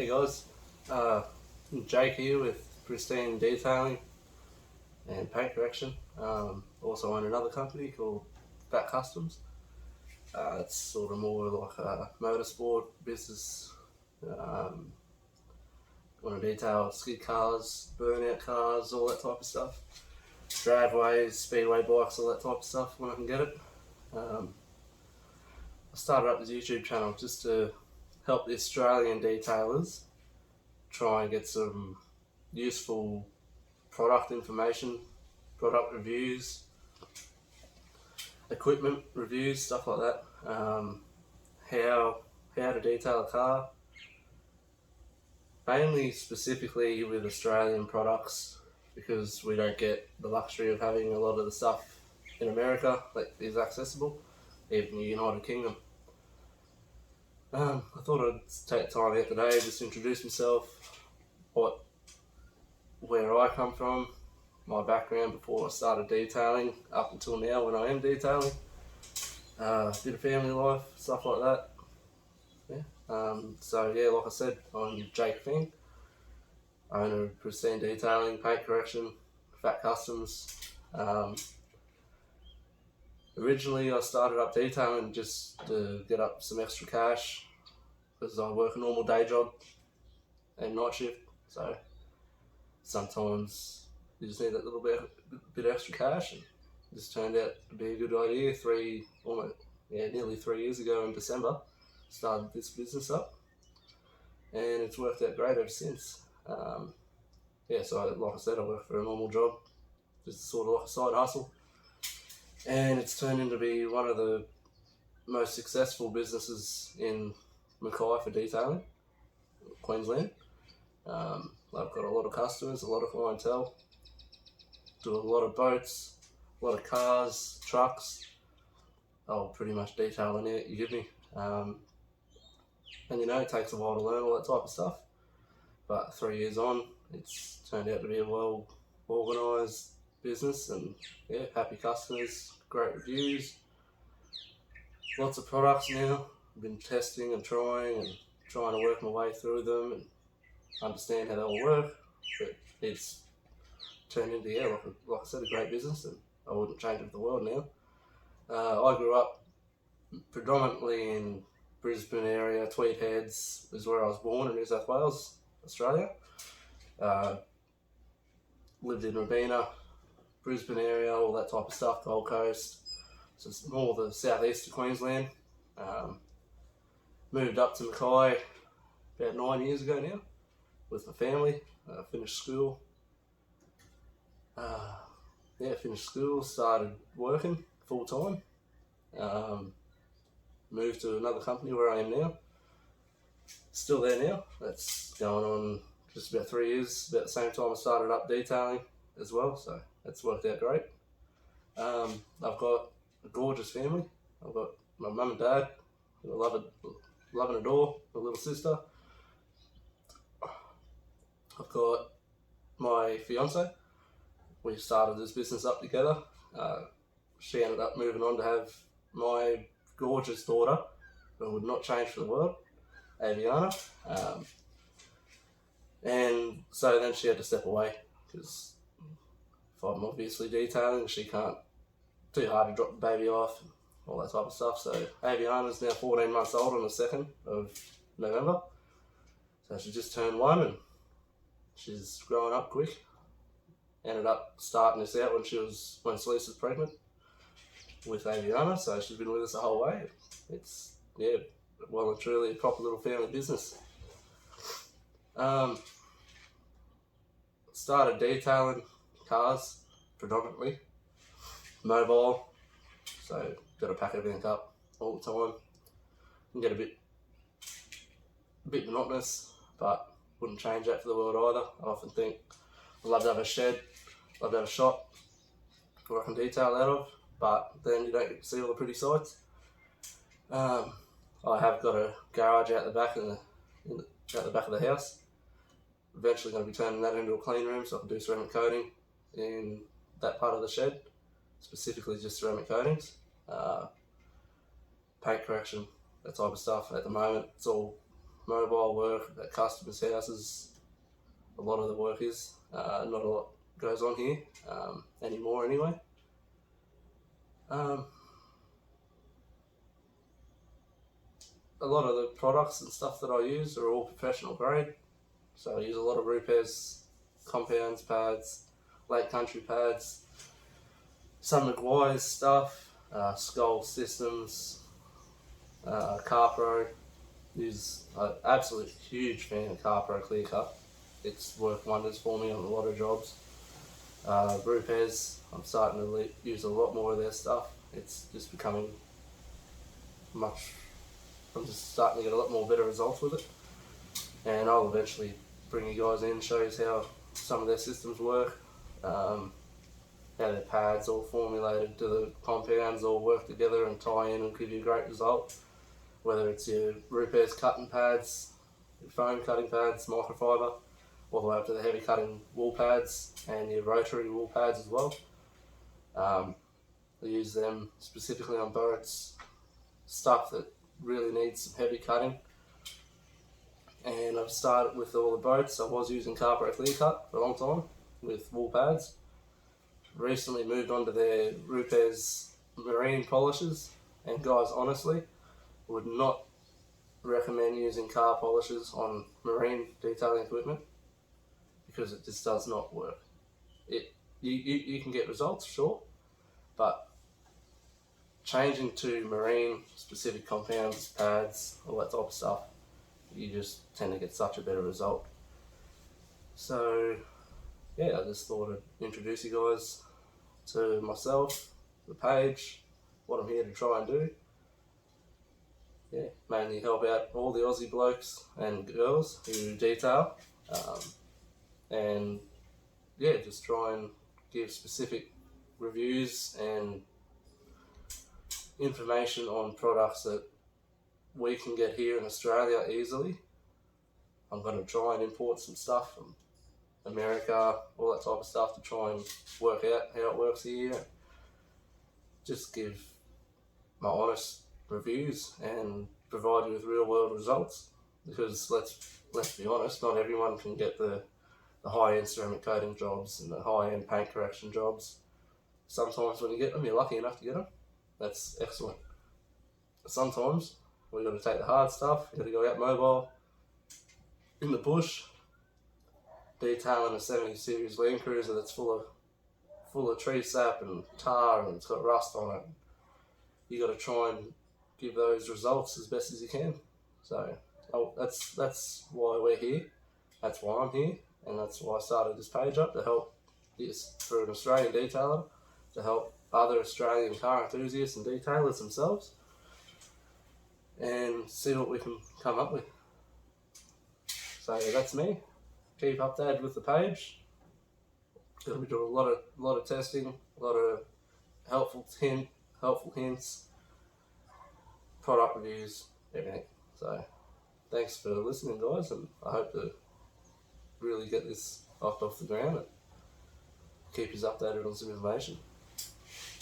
Hey guys, uh, Jake here with Pristine Detailing and Paint Correction. Also own another company called Fat Customs. It's sort of more like a motorsport business. Um, Want to detail skid cars, burnout cars, all that type of stuff. Dragways, speedway bikes, all that type of stuff when I can get it. Um, I started up this YouTube channel just to help the Australian detailers try and get some useful product information, product reviews, equipment reviews, stuff like that. How to detail a car, mainly specifically with Australian products because we don't get the luxury of having a lot of the stuff in America that is accessible, even the United Kingdom. I thought I'd take time out today just to introduce myself, where I come from, my background before I started detailing up until now when I am detailing, bit of family life, stuff like that. Like I said, I'm Jake Fing, owner of Pristine Detailing, Paint Correction, Fat Customs. Originally I started up detailing just to get up some extra cash because I work a normal day job and night shift, so sometimes you just need that little bit extra cash, and this turned out to be a good idea. Nearly 3 years ago in December, started this business up, and it's worked out great ever since. So like I said, I work for a normal job, just sort of like a side hustle, and it's turned into be one of the most successful businesses in Mackay for detailing, Queensland. I've got a lot of customers, a lot of clientele, do a lot of boats, a lot of cars, trucks. I'll pretty much detail any that you give me. And it takes a while to learn all that type of stuff. But 3 years on, it's turned out to be a well organised business, and happy customers, great reviews, lots of products now. I've been testing and trying to work my way through them and understand how they all work. But it's turned into, like I said, a great business, and I wouldn't change it for the world now. I grew up predominantly in Brisbane area. Tweed Heads is where I was born, in New South Wales, Australia. Lived in Robina, Brisbane area, all that type of stuff, Gold Coast. So it's more the southeast of Queensland. Moved up to Mackay about 9 years ago now with my family. Finished school. Finished school, started working full time. Moved to another company where I am now. Still there now. That's going on just about 3 years, about the same time I started up detailing as well, so that's worked out great. I've got a gorgeous family. I've got my mum and dad, who I love and adore, my little sister. I've got my fiance. We started this business up together. She ended up moving on to have my gorgeous daughter, who I would not change for the world, Aviana. And so then she had to step away because if I'm obviously detailing, she can't, too hard to drop the baby off and all that type of stuff. So Aviana's now 14 months old on the 2nd of November. So she just turned 1 and she's growing up quick. Ended up starting this out when Celeste was pregnant with Aviana, so she's been with us the whole way. It's well and truly a proper little family business. Started detailing cars predominantly, mobile, so got to pack everything up all the time. Can get a bit monotonous, but wouldn't change that for the world either. I often think I'd love to have a shed, love to have a shop where I can detail out of, but then you don't get to see all the pretty sights. I have got a garage out the back of the house. Eventually going to be turning that into a clean room so I can do ceramic coating in that part of the shed, specifically just ceramic coatings, paint correction, that type of stuff. At the moment, it's all mobile work at customers' houses. A lot of the work is. Not a lot goes on here anymore anyway. A lot of the products and stuff that I use are all professional grade. So I use a lot of Rupes, compounds pads, Lake Country pads, some McGuire's stuff, Skull Systems, CarPro. Use an absolute huge fan of CarPro Clear Cut. It's worked wonders for me on a lot of jobs. Rupes, I'm starting to use a lot more of their stuff. It's just becoming I'm just starting to get a lot more better results with it. And I'll eventually bring you guys in, show you how some of their systems work, how their pads all formulated to the compounds all work together and tie in and give you a great result. Whether it's your Rupes cutting pads, your foam cutting pads, microfiber, all the way up to the heavy cutting wool pads and your rotary wool pads as well. I use them specifically on boats, stuff that really needs some heavy cutting. And I've started with all the boats. I was using CarPro Clear Cut for a long time with wool pads. Recently moved on to their Rupes marine polishes, and guys, honestly, would not recommend using car polishes on marine detailing equipment because it just does not work. You can get results, sure, but changing to marine specific compounds, pads, all that type of stuff, you just tend to get such a better result. So yeah, I just thought I'd introduce you guys to myself, the page, what I'm here to try and do. Yeah, mainly help out all the Aussie blokes and girls who detail, and yeah, just try and give specific reviews and information on products that we can get here in Australia easily. I'm going to try and import some stuff from America, all that type of stuff, to try and work out how it works here. Just give my honest reviews and provide you with real world results, because let's be honest, not everyone can get the high-end ceramic coating jobs and the high-end paint correction jobs. Sometimes when you get them, you're lucky enough to get them. That's excellent. Sometimes we've got to take the hard stuff. You've got to go out mobile in the bush, detailing a 70 series Land Cruiser that's full of tree sap and tar and it's got rust on it. You got to try and give those results as best as you can. So that's why we're here. That's why I'm here, and that's why I started this page up, to help this through an Australian detailer, to help other Australian car enthusiasts and detailers themselves, and see what we can come up with. So that's me. Keep updated with the page. Gonna be doing a lot of testing, a lot of helpful hints, product reviews, everything. So thanks for listening, guys, and I hope to really get this off the ground and keep you updated on some information.